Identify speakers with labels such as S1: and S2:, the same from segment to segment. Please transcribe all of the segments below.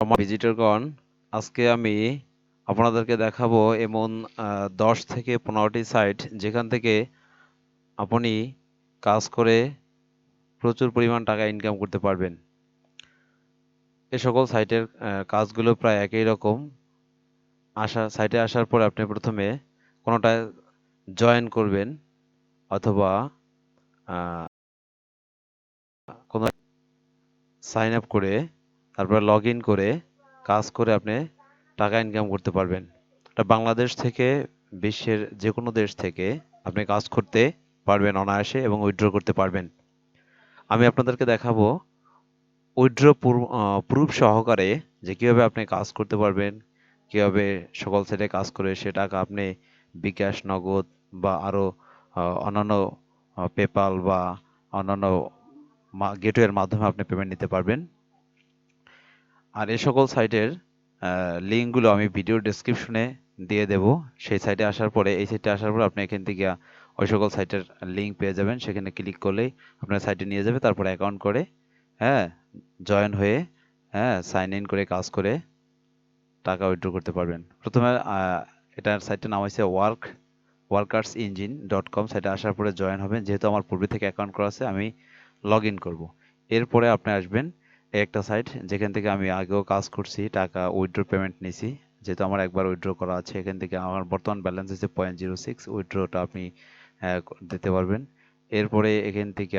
S1: সম্মানিত ভিজিটরগণ, আজকে আমি আপনাদেরকে দেখাবো এমন 10 থেকে 15টি সাইট যেখান থেকে আপনি কাজ করে প্রচুর পরিমাণ টাকা ইনকাম করতে পারবেন। এ সকল সাইটের কাজগুলো প্রায় একই রকম। সাইটে আসার পর আপনি প্রথমে কোনোটায় জয়েন করবেন অথবা কোনো সাইন আপ করে তারপর লগ ইন করে কাজ করে আপনি টাকা ইনকাম করতে পারবেন। এটা বাংলাদেশ থেকে বিশ্বের যে কোনো দেশ থেকে আপনি কাজ করতে পারবেন অনায়াসে এবং উইথড্র করতে পারবেন। আমি আপনাদেরকে দেখাবো উইথড্র প্রুফ সহকারে যে কিভাবে আপনি কাজ করতে পারবেন, কিভাবে সকল সাইটে কাজ করে সে টাকা আপনি বিকাশ, নগদ বা আরো অন্যান্য পেপাল বা অন্যান্য গেটওয়ের মাধ্যমে আপনি পেমেন্ট নিতে পারবেন। আর এই সকল সাইটের লিঙ্কগুলো আমি ভিডিও ডেসক্রিপশনে দিয়ে দেব। সেই সাইটে আসার পরে এই সাইটে আসার পর আপনি এখান থেকে ওই সকল সাইটের লিঙ্ক পেয়ে যাবেন। সেখানে ক্লিক করলেই আপনার সাইটে নিয়ে যাবে। তারপরে অ্যাকাউন্ট করে জয়েন হয়ে সাইন ইন করে কাজ করে টাকা উইথড্র করতে পারবেন। প্রথমে এটার সাইটের নাম হচ্ছে workersengine.com। সাইটে আসার পরে জয়েন হবেন। যেহেতু আমার পূর্বে থেকে অ্যাকাউন্ট করা আছে, আমি লগ ইন করবো। এরপরে আপনি আসবেন একটা সাইট যেখান থেকে আমি আগেও কাজ করছি, টাকা উইথড্র পেমেন্ট নিছি। যেহেতু আমার একবার উইথড্র করা আছে, এখান থেকে আমার বর্তমান ব্যালেন্স হচ্ছে 0.06। উইথড্রটা আপনি দিতে পারবেন। এরপরে এখান থেকে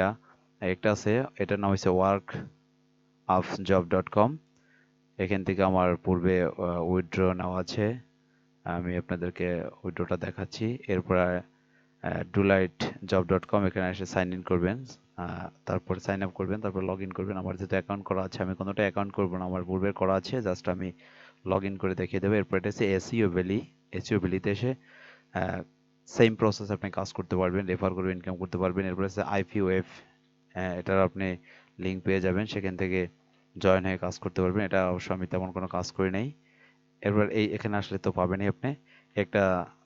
S1: একটা আছে, এটার নাম হচ্ছে workupjob.com। এখান থেকে আমার পূর্বে উইথড্র নেওয়া আছে, আমি আপনাদেরকে উইথড্রটা দেখাচ্ছি। এরপর dolightjob.com, এখানে এসে সাইন ইন করবেন, তারপর সাইন আপ করবেন, তারপর লগ ইন করবেন। আমার যেহেতু অ্যাকাউন্ট করা আছে, আমি কোনোটা অ্যাকাউন্ট করবো না, আমার পূর্বের করা আছে, জাস্ট আমি লগ ইন করে দেখিয়ে দেবো। এরপর এটা হচ্ছে এসইও ভ্যালি। এসইও ভ্যালিতে এসে সেম প্রসেস আপনি কাজ করতে পারবেন, রেফার করে ইনকাম করতে পারবেন। এরপর হচ্ছে আইপিওএফ, এটার আপনি লিঙ্ক পেয়ে যাবেন, সেখান থেকে জয়েন হয়ে কাজ করতে পারবেন। এটা অবশ্য আমি তেমন কোনো কাজ করি নাই। এরপর এখানে আসলে তো পাবেনই আপনি। একটা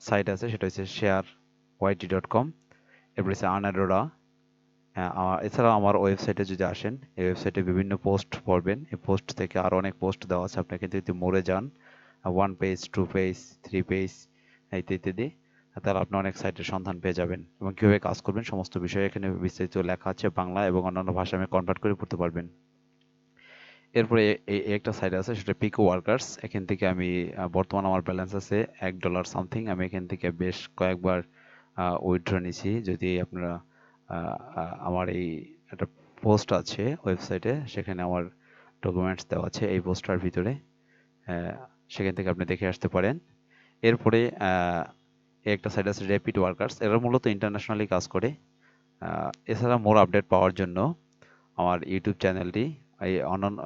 S1: সাইট আছে, সেটা হচ্ছে shareyt.com। এরপর হচ্ছে আনাডোরা। এছাড়াও আমার ওয়েবসাইটে যদি আসেন, এই ওয়েবসাইটে বিভিন্ন পোস্ট পড়বেন। এই পোস্ট থেকে আরও অনেক পোস্ট দেওয়া আছে, আপনি কিন্তু যদি মরে যান 1 পেজ, 2 পেজ, 3 পেজ ইত্যাদি, তাহলে আপনি অনেক সাইটের সন্ধান পেয়ে যাবেন এবং কীভাবে কাজ করবেন সমস্ত বিষয়ে এখানে বিস্তারিত লেখা আছে। বাংলা এবং অন্যান্য ভাষায় আমি কনভার্ট করে পড়তে পারবেন। এরপরে এই একটা সাইট আছে, সেটা পিকো ওয়ার্কার্স। এখান থেকে আমি বর্তমান আমার ব্যালেন্স আছে $1 সামথিং। আমি এখান থেকে বেশ কয়েকবার উইথড্র নিছি। যদি আপনারা আমার এই একটা পোস্ট আছে ওয়েবসাইটে, সেখানে আমার ডকুমেন্টস দেওয়া আছে এই পোস্টটার ভিতরে, সেখান থেকে আপনি দেখে আসতে পারেন। এরপরে একটা সাইট আছে র্যাপিড ওয়ার্কার্স। এরা মূলত ইন্টারন্যাশনালি কাজ করে। এছাড়া মোর আপডেট পাওয়ার জন্য আমার ইউটিউব চ্যানেলটি অন্যান্য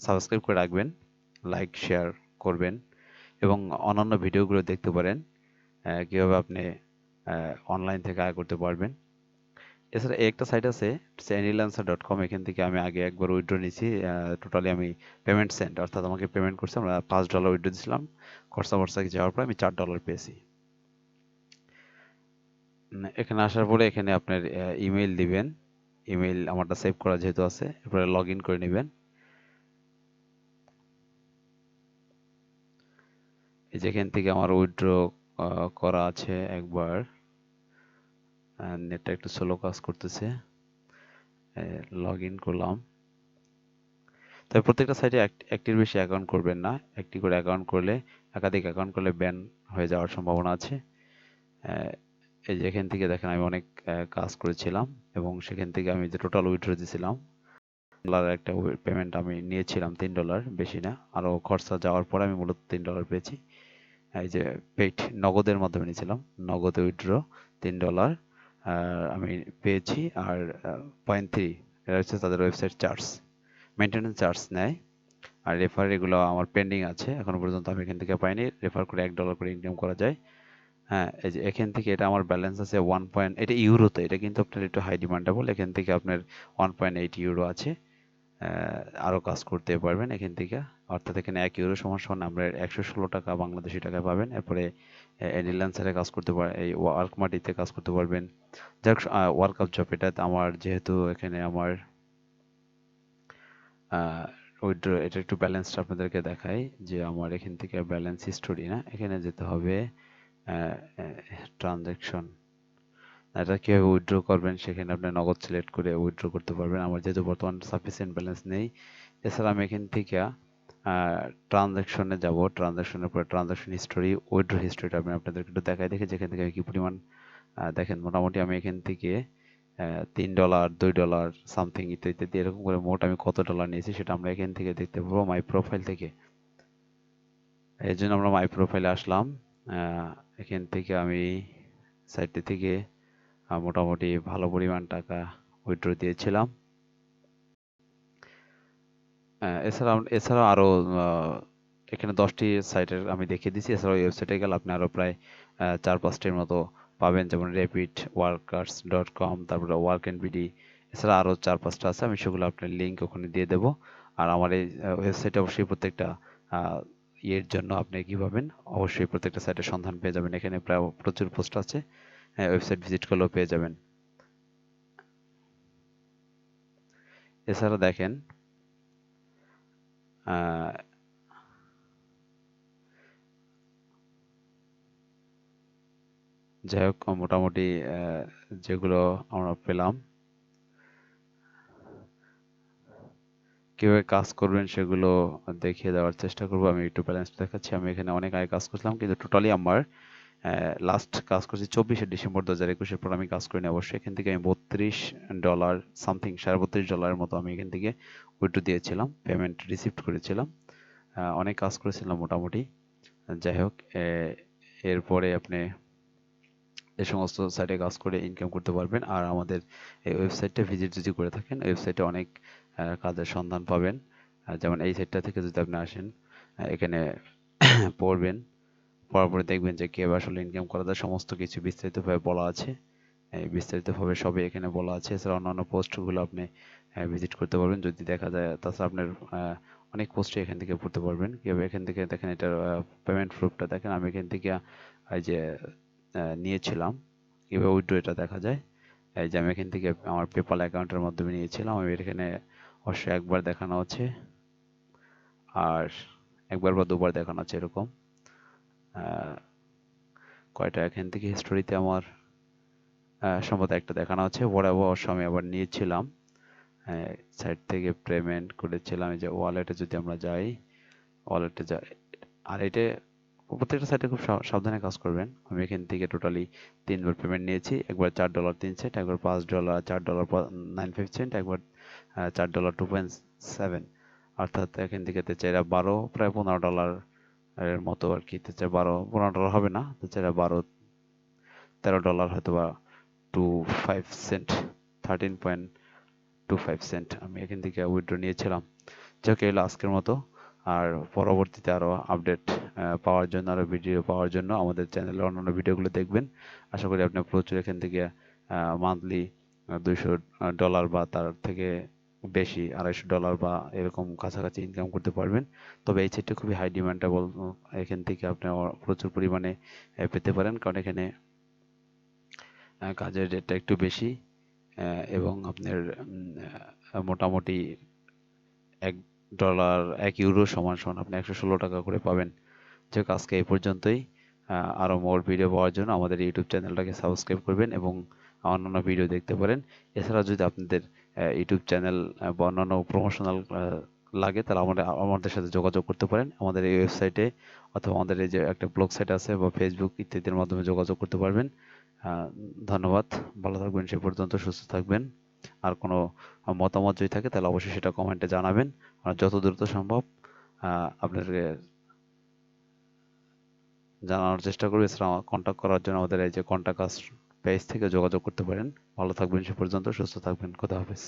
S1: সাবস্ক্রাইব করে রাখবেন, লাইক শেয়ার করবেন এবং অন্যান্য ভিডিওগুলো দেখতে পারেন, কীভাবে আপনি অনলাইন থেকে আয় করতে পারবেন। এছাড়া একটা সাইট আছে anylancer.com। এখান থেকে আমি আগে একবার উইথড্র নিয়েছি। টোটালি আমি পেমেন্ট সেন্ট, অর্থাৎ আমাকে পেমেন্ট করছে, আমরা $5 উইথড্র দিয়েছিলাম। খরচা যাওয়ার পর আমি $4 পেয়েছি। এখানে আসার পরে এখানে আপনার ইমেইল দিবেন। ইমেইল আমারটা সেভ করা যেহেতু আছে, এরপরে লগ ইন করে নেবেন। এই যেখান থেকে আমার উইথড্র করা আছে একবার। নেটটা একটু স্লো কাজ করতেছে। লগ ইন করলাম। তবে প্রত্যেকটা সাইটে একটির বেশি অ্যাকাউন্ট করবেন না। একটি করে অ্যাকাউন্ট করলে, একাধিক অ্যাকাউন্ট করলে ব্যান হয়ে যাওয়ার সম্ভাবনা আছে। এই যে এখান থেকে দেখেন আমি অনেক কাজ করেছিলাম এবং সেখান থেকে আমি যে টোটাল উইথড্র দিয়েছিলাম একটা পেমেন্ট আমি নিয়েছিলাম $3, বেশি না। আরও খরচা যাওয়ার পরে আমি মূলত $3 পেয়েছি। এই যে পেইড নগদের মাধ্যমে নিয়েছিলাম, নগদে উইথড্র $3 আমি পেয়েছি। আর 0.3 এটা হচ্ছে তাদের ওয়েবসাইট চার্জ, মেনটেন্যান্স চার্জ নেয়। আর রেফার এগুলো আমার পেন্ডিং আছে, এখনো পর্যন্ত আমি এখান থেকে পাইনি। রেফার করে $1 করে ইনকাম করা যায়। এই যে এখান থেকে এটা আমার ব্যালেন্স আছে এটা ইউরোতে, এটা কিন্তু আপনার একটু হাই ডিমান্ডেবল। এখান থেকে আপনার 1.8 ইউরো আছে। আরও কাজ করতে পারবেন এখান থেকে, অর্থাৎ এখানে 1 ইউরো সমান আমরা 116 টাকা বাংলাদেশি টাকা পাবেন। এরপরে এনিল্যান্সারে কাজ করতে পারেন, এই ওয়ার্ক মাটিতে কাজ করতে পারবেন। যাক, ওয়ার্ক আপ জব, এটা আমার যেহেতু এখানে আমার উইথড্র এটা একটু ব্যালেন্সটা আপনাদেরকে দেখাই যে আমার এখান থেকে ব্যালেন্স হিস্টোরি না, এখানে যেতে হবে ট্রানজ্যাকশন। এটা কিভাবে উইথড্র করবেন সেখানে আপনি নগদ সিলেক্ট করে উইথড্র করতে পারবেন। আমার যেহেতু বর্তমান সাফিসিয়েন্ট ব্যালেন্স নেই, এছাড়া আমি এখান থেকে ট্রানজ্যাকশনে যাব। ট্রানজ্যাকশনের পরে ট্রানজ্যাকশন হিস্টোরি, উইথড্র হিস্টোরিটা আমি আপনাদেরকে একটু দেখাই দেখি যেখান থেকে কি পরিমাণ দেখেন মোটামুটি আমি এখান থেকে $3, $2 সামথিং ইত্যাদি ইত্যাদি এরকম করে মোট আমি কত ডলার নিয়েছি সেটা আমরা এখান থেকে দেখতে পাবো মাই প্রোফাইল থেকে। এই জন্য আমরা মাই প্রোফাইলে আসলাম। এখান থেকে আমি সাইটটি থেকে মোটামুটি ভালো পরিমাণ টাকা উইথড্র দিয়েছিলাম। এছাড়াও আরো এখানে 10টি সাইটের আমি দেখিয়ে দিচ্ছি। এছাড়াও ওয়েবসাইটে গেলে আপনি আরো প্রায় 4-5টির মতো পাবেন, যেমন rapidworkers.com, তারপরে ওয়ার্ক এন্ড বিডি। এছাড়া আরো 4-5টা আছে, আমি সেগুলো আপনার লিঙ্ক ওখানে দিয়ে দেবো। আর আমার এই ওয়েবসাইটে অবশ্যই প্রত্যেকটা ইয়ের জন্য আপনি কি পাবেন, অবশ্যই প্রত্যেকটা সাইটের সন্ধান পেয়ে যাবেন। এখানে প্রায় প্রচুর পোস্ট আছে, ওয়েবসাইট ভিজিট করলেও পেয়ে যাবেন। এছাড়া দেখেন যাই হোক মোটামুটি যেগুলো আমরা পেলাম, কিভাবে কাজ করবেন সেগুলো দেখিয়ে দেওয়ার চেষ্টা করবো। আমি একটু ব্যালেন্স দেখাচ্ছি। আমি এখানে অনেক আগে কাজ করছিলাম, কিন্তু টোটালি আমার লাস্ট কাজ করছি 24শে ডিসেম্বর 2021 পর আমি কাজ করিনি অবশ্যই। এখান থেকে আমি $32 সামথিং, $32.5 মতো আমি এখান থেকে উইথড্র দিয়েছিলাম, পেমেন্ট রিসিভড করেছিলাম। অনেক কাজ করেছিলাম মোটামুটি। যাই হোক এরপরে আপনি এই সমস্ত সাইটে কাজ করে ইনকাম করতে পারবেন। আর আমাদের এই ওয়েবসাইটটা ভিজিট যদি করে থাকেন, ওয়েবসাইটে অনেক কাজের সন্ধান পাবেন। যেমন এই সাইটটা থেকে যদি আপনি আসেন, এখানে পড়বেন, পড়ার পরে দেখবেন যে কিভাবে আসলে ইনকাম করা যায়, সমস্ত কিছু বিস্তারিতভাবে বলা আছে। এই বিস্তারিতভাবে সবই এখানে বলা আছে। এছাড়া অন্যান্য পোস্টগুলো আপনি ভিজিট করতে পারবেন যদি দেখা যায়। তাছাড়া আপনার অনেক পোস্টই এখান থেকে পড়তে পারবেন। কিভাবে এখান থেকে দেখেন, এটার পেমেন্ট প্রুফটা দেখেন। আমি এখান থেকে এই যে নিয়েছিলাম, কিভাবে উইথড্র এটা দেখা যায়। এই যে আমি এখান থেকে আমার পেপাল অ্যাকাউন্টের মাধ্যমে নিয়েছিলাম। আমি এখানে অবশ্যই একবার দেখানো আছে, আর একবার বা দুবার দেখানো আছে এরকম। কয়টা এখান থেকে হিস্টোরিতে আমার সম্ভবত একটা দেখানো আছে। বরাবর অবশ্য আমি আবার নিয়েছিলাম সাইট থেকে পেমেন্ট করেছিলাম। এই যে ওয়ালেটে যদি আমরা যাই, ওয়ালেটে যাই, আর এটা প্রত্যেকটা সাইটে খুব সাবধানে কাজ করবেন। আমি এখান থেকে টোটালি 3বার পেমেন্ট নিয়েছি। একবার $4.03, একবার $5, $4.95, একবার $4.27। অর্থাৎ এখান থেকে তেচারা 12, প্রায় $15 এর মতো আর কি। তেচারা 15 হবে না, তেচারা 13 ডলার হয়তো বা 25 সেন্ট, 13.25 সেন্ট আমি এখান থেকে উইথড্র নিয়েছিলাম। যাকে এলো আজকের মতো। আর পরবর্তীতে আরো আপডেট পাওয়ার জন্য, আরো ভিডিও পাওয়ার জন্য আমাদের চ্যানেলের অন্যান্য ভিডিওগুলো দেখবেন। আশা করি আপনি প্রচুর এখান থেকে মান্থলি $200 বা তার থেকে বেশি, $250 বা এরকম কাছাকাছি ইনকাম করতে পারবেন। তবে এই সাইটটা খুবই হাই ডিমান্ডেবল, এখান থেকে আপনি প্রচুর পরিমাণে পেতে পারেন, কারণ এখানে কাজের রেটটা একটু বেশি, এবং আপনার মোটামুটি $1 সমান সমান আপনি 116 টাকা করে পাবেন। যে আজকে এই পর্যন্তই। আরো মোর ভিডিও পাওয়ার জন্য আমাদের ইউটিউব চ্যানেলটাকে সাবস্ক্রাইব করবেন এবং অন্যান্য ভিডিও দেখতে পারেন। এছাড়া যদি আপনাদের ইউটিউব চ্যানেল বা অন্যান্য প্রমোশনাল লাগে, তাহলে আমাদের সাথে যোগাযোগ করতে পারেন আমাদের এই ওয়েবসাইটে, অথবা আমাদের এই যে একটা ব্লগ সাইট আছে বা ফেসবুক ইত্যাদির মাধ্যমে যোগাযোগ করতে পারবেন। ধন্যবাদ, ভালো থাকবেন, সে পর্যন্ত সুস্থ থাকবেন। আর কোনো মতামত যদি থাকে তাহলে অবশ্যই সেটা কমেন্টে জানাবেন। আর যত দ্রুত সম্ভব আপনাদেরকে জানানোর চেষ্টা করবো। এছাড়া কন্ট্যাক্ট করার জন্য আমাদের এই যে কন্ট্যাক্ট আস পেজ থেকে যোগাযোগ করতে পারেন। ভালো থাকবেন, সে পর্যন্ত সুস্থ থাকবেন। খোদা হাফেজ।